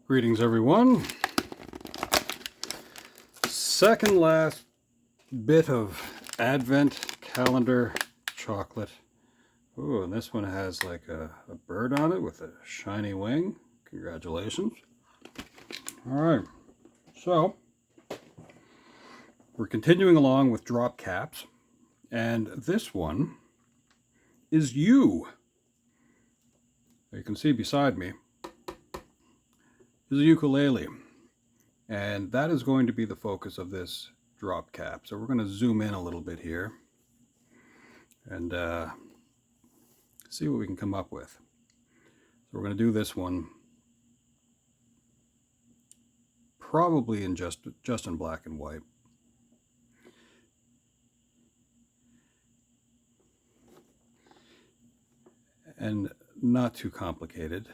Greetings, everyone. Second last bit of Advent calendar chocolate. Ooh, and this one has like a bird on it with a shiny wing. Congratulations. All right, so we're continuing along with drop caps, and this one is you. You can see beside me is a ukulele. And that is going to be the focus of this drop cap. So we're going to zoom in a little bit here and see what we can come up with. So we're going to do this one probably in just in black and white. And not too complicated.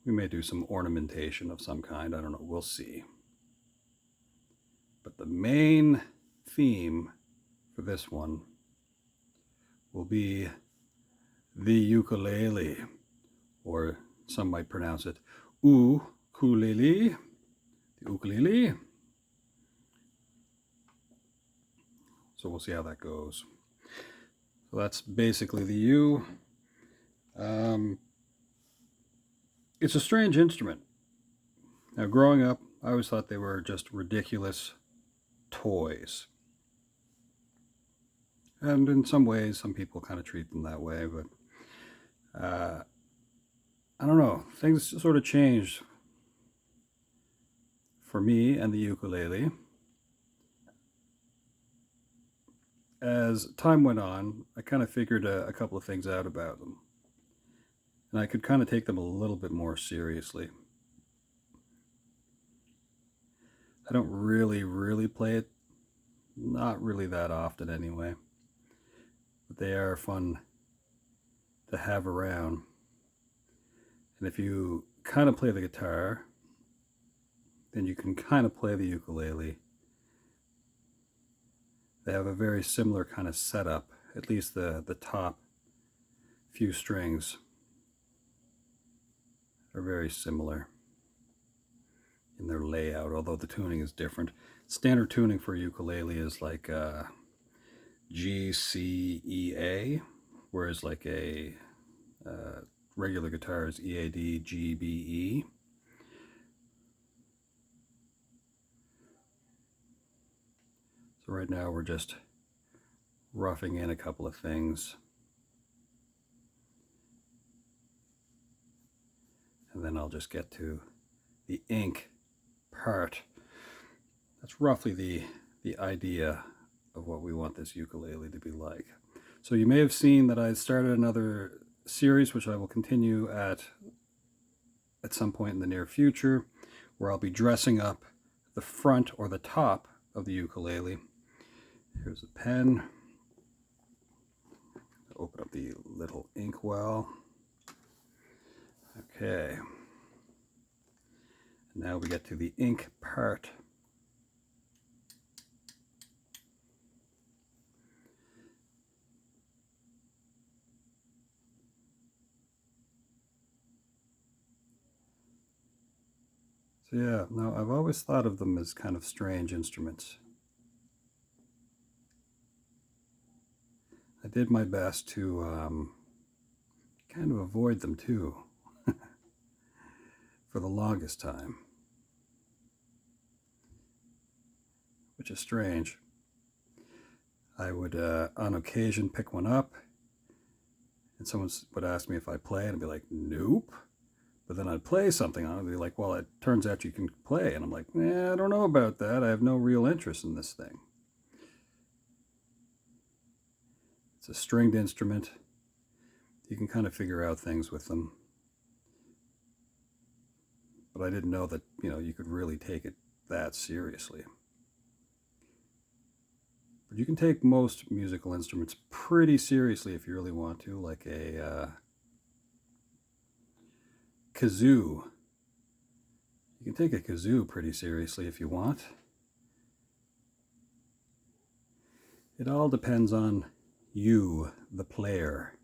We may do some ornamentation of some kind. I don't know. We'll see. But the main theme for this one will be the ukulele, or some might pronounce it ukulele, the ukulele. So we'll see how that goes. So that's basically the U. It's a strange instrument. Now, growing up, I always thought they were just ridiculous toys. And in some ways, some people kind of treat them that way, but I don't know. Things sort of changed for me and the ukulele. As time went on, I kind of figured a couple of things out about them. And I could kind of take them a little bit more seriously. I don't really play it. Not really that often anyway. But they are fun to have around. And if you kind of play the guitar, then you can kind of play the ukulele. They have a very similar kind of setup, at least the top few strings are very similar in their layout, although the tuning is different. Standard tuning for ukulele is like G, C, E, A, whereas like a regular guitar is E, A, D, G, B, E. So right now we're just roughing in a couple of things. And then I'll just get to the ink part. That's roughly the idea of what we want this ukulele to be like. So you may have seen that I started another series, which I will continue at some point in the near future, where I'll be dressing up the front or the top of the ukulele. Here's a pen. Open up the little ink well. Okay. Now we get to the ink part. So yeah, now I've always thought of them as kind of strange instruments. I did my best to kind of avoid them too for the longest time, which is strange. I would on occasion pick one up and someone would ask me if I play and I'd be like, nope. But then I'd play something on it and be like, well, it turns out you can play. And I'm like, I don't know about that. I have no real interest in this thing. It's a stringed instrument. You can kind of figure out things with them. But I didn't know that, you could really take it that seriously. But you can take most musical instruments pretty seriously if you really want to, like a kazoo. You can take a kazoo pretty seriously if you want. It all depends on you, the player.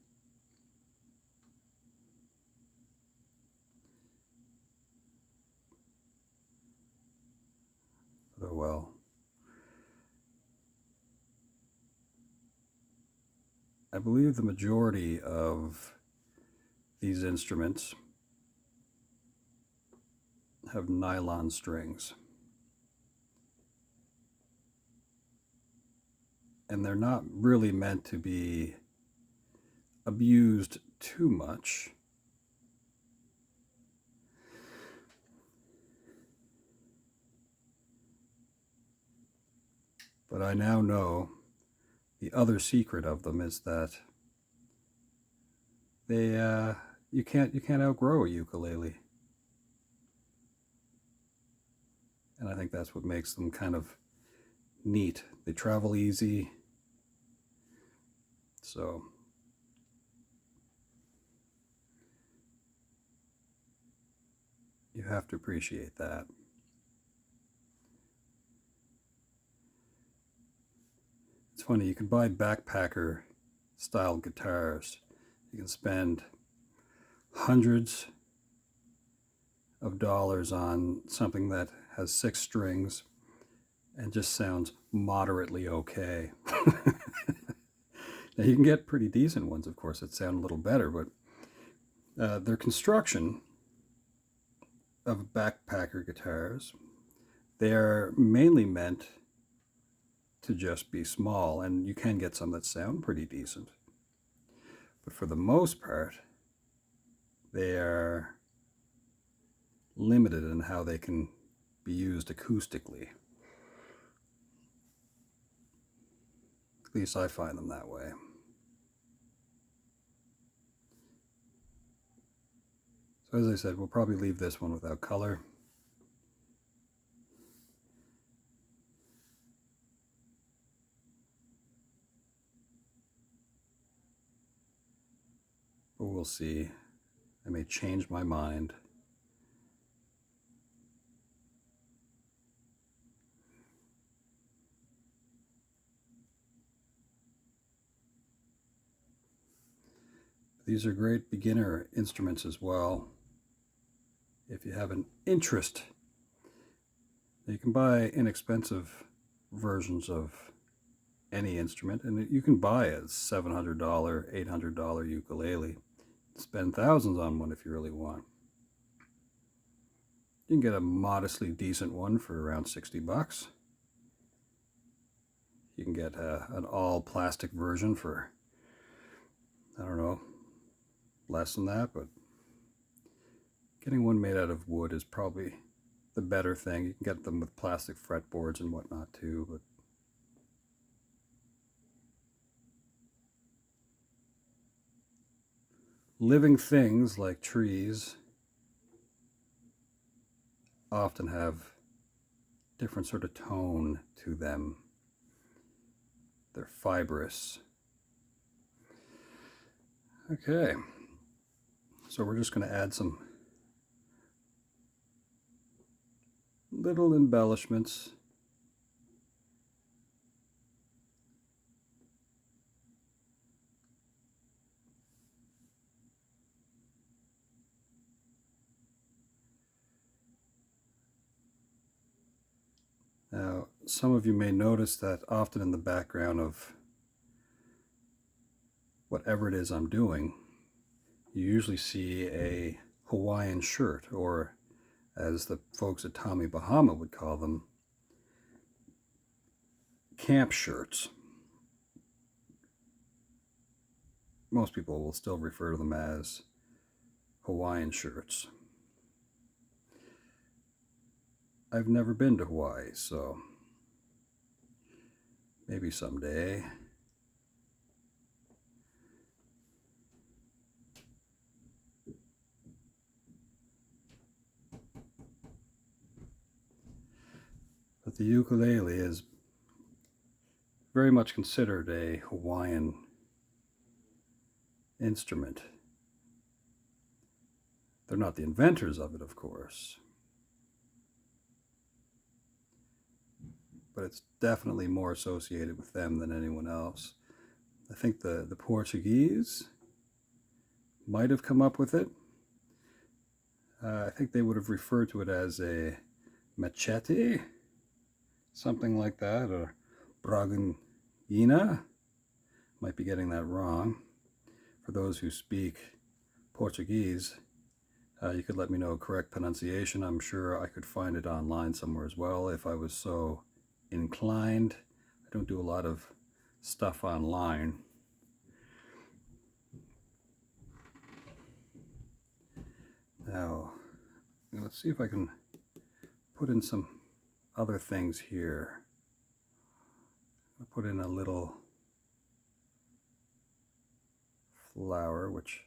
believe the majority of these instruments have nylon strings. And they're not really meant to be abused too much. But I now know the other secret of them is that they you can't outgrow a ukulele. And I think that's what makes them kind of neat. They travel easy. So you have to appreciate that. It's funny, you can buy backpacker style guitars. You can spend hundreds of dollars on something that has 6 strings and just sounds moderately okay. Now you can get pretty decent ones, of course, that sound a little better, but their construction of backpacker guitars, they are mainly meant to just be small, and you can get some that sound pretty decent. But for the most part, they are limited in how they can be used acoustically. At least I find them that way. So as I said, we'll probably leave this one without color. But we'll see. I may change my mind. These are great beginner instruments as well. If you have an interest, you can buy inexpensive versions of any instrument, and you can buy a $700, $800 ukulele. Spend thousands on one if you really want. You can get a modestly decent one for around 60 bucks. You can get an all plastic version for, I don't know, less than that, but getting one made out of wood is probably the better thing. You can get them with plastic fretboards and whatnot too, but living things like trees often have different sort of tone to them. They're fibrous. Okay, so we're just going to add some little embellishments. Now, some of you may notice that often in the background of whatever it is I'm doing, you usually see a Hawaiian shirt, or as the folks at Tommy Bahama would call them, camp shirts. Most people will still refer to them as Hawaiian shirts. I've never been to Hawaii, so maybe someday. But the ukulele is very much considered a Hawaiian instrument. They're not the inventors of it, of course, but it's definitely more associated with them than anyone else. I think the Portuguese might have come up with it. I think they would have referred to it as a machete, something like that, or braganina. might be getting that wrong. For those who speak Portuguese, you could let me know correct pronunciation. I'm sure I could find it online somewhere as well if I was so inclined. I don't do a lot of stuff online. Now, let's see if I can put in some other things here. I'll put in a little flower, which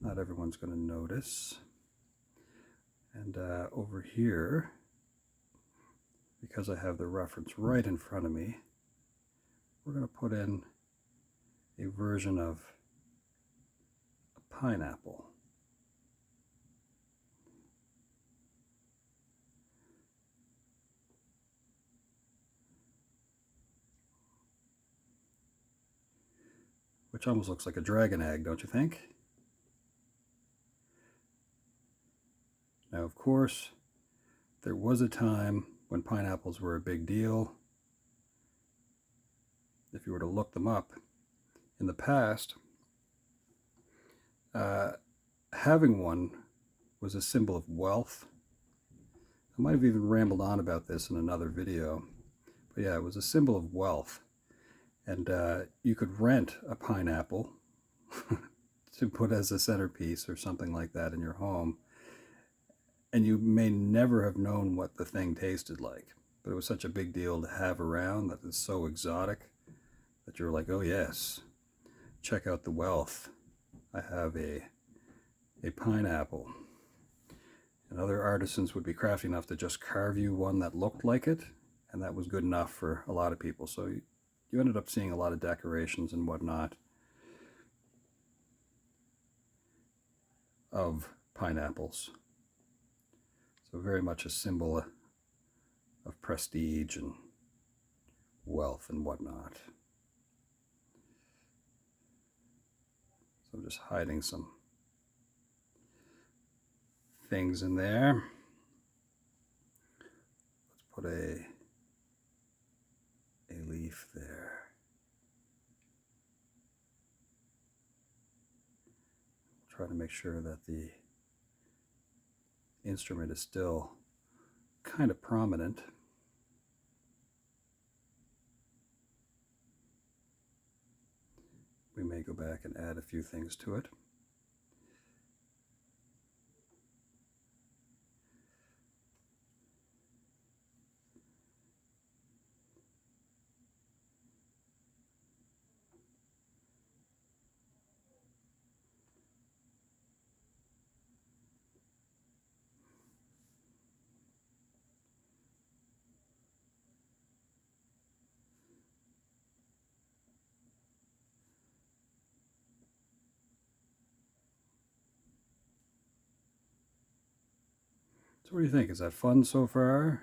not everyone's going to notice. And over here, because I have the reference right in front of me, we're going to put in a version of a pineapple. Which almost looks like a dragon egg, don't you think? Now, of course, there was a time when pineapples were a big deal. If you were to look them up, in the past, having one was a symbol of wealth. I might have even rambled on about this in another video, but yeah, it was a symbol of wealth. And you could rent a pineapple to put as a centerpiece or something like that in your home. And you may never have known what the thing tasted like, but it was such a big deal to have around that it's so exotic that you're like, oh yes, check out the wealth. I have a pineapple. And other artisans would be crafty enough to just carve you one that looked like it, and that was good enough for a lot of people. So you ended up seeing a lot of decorations and whatnot of pineapples. So very much a symbol of prestige and wealth and whatnot. So I'm just hiding some things in there. Let's put a leaf there. Try to make sure that the instrument is still kind of prominent. We may go back and add a few things to it. So what do you think? Is that fun so far?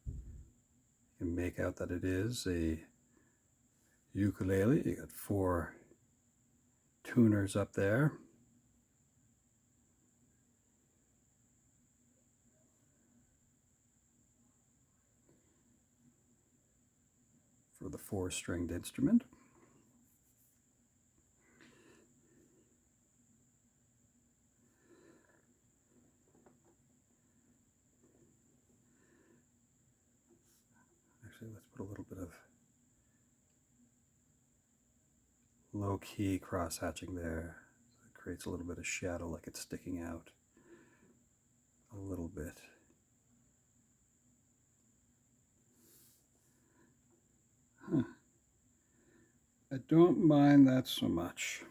You can make out that it is a ukulele. You got 4 tuners up there. For the 4-stringed instrument. Actually, let's put a little bit of low-key cross-hatching there. So it creates a little bit of shadow, like it's sticking out a little bit. Huh. I don't mind that so much.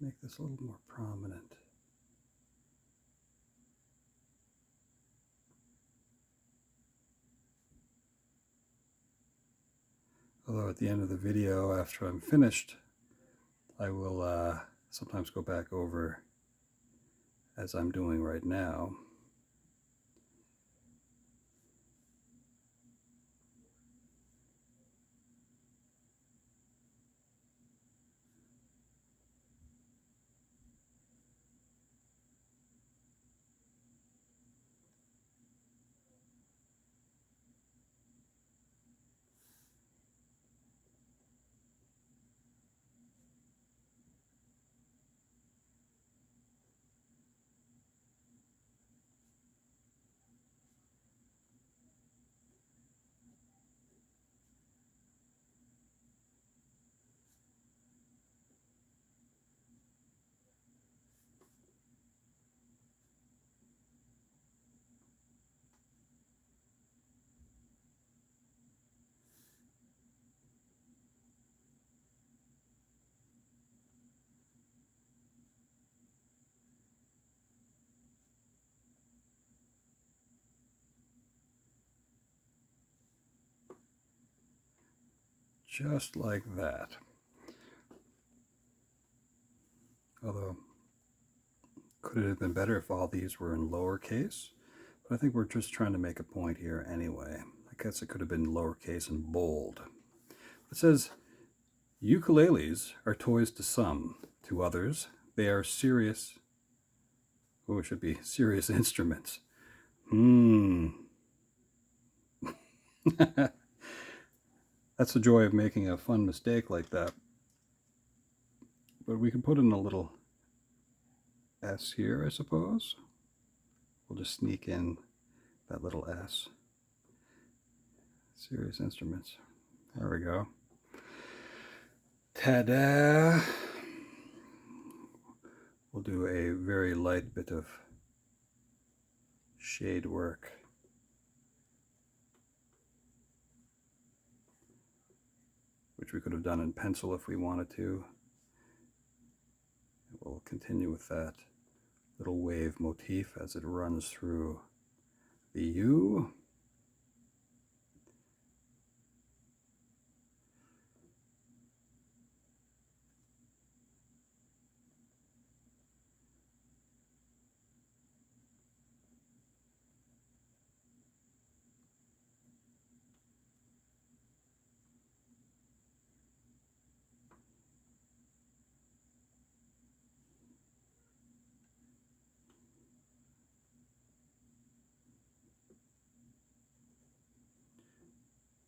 make this a little more prominent. Although at the end of the video, after I'm finished, I will sometimes go back over, as I'm doing right now. Just like that. Although, could it have been better if all these were in lowercase? But I think we're just trying to make a point here anyway. I guess it could have been lowercase and bold. It says, ukuleles are toys to some. To others, they are serious. Oh, it should be serious instruments. That's the joy of making a fun mistake like that. But we can put in a little S here, I suppose. We'll just sneak in that little S. Serious instruments. There we go. Ta-da! We'll do a very light bit of shade work. Which we could have done in pencil if we wanted to. We'll continue with that little wave motif as it runs through the U.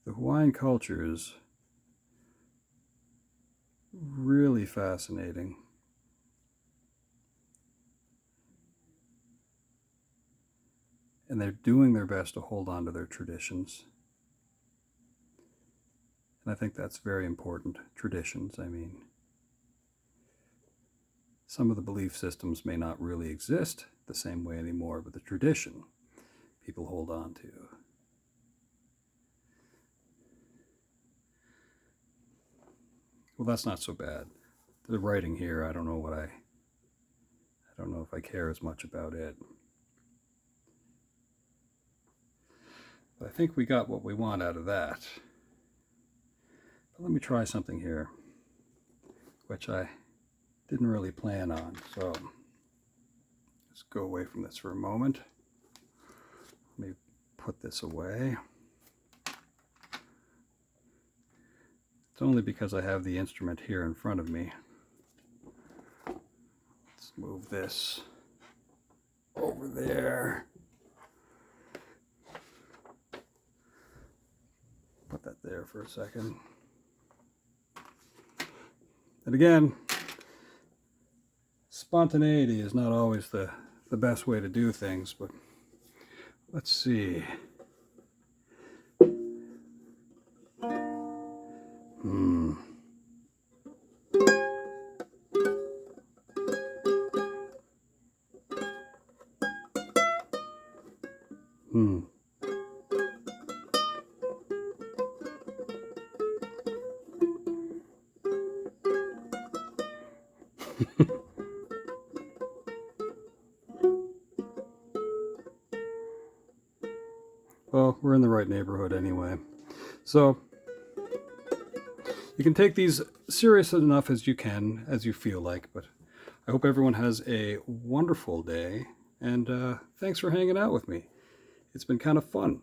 The Hawaiian culture is really fascinating. And they're doing their best to hold on to their traditions. And I think that's very important. Traditions, I mean. Some of the belief systems may not really exist the same way anymore, but the tradition people hold on to. Well, that's not so bad. The writing here, I don't know if I care as much about it. But I think we got what we want out of that. But let me try something here, which I didn't really plan on. So let's go away from this for a moment. Let me put this away. It's only because I have the instrument here in front of me. Let's move this over there. Put that there for a second. And again, spontaneity is not always the best way to do things, but let's see. Well, we're in the right neighborhood anyway. So you can take these serious enough as you can, as you feel like, but I hope everyone has a wonderful day, and thanks for hanging out with me. It's been kind of fun.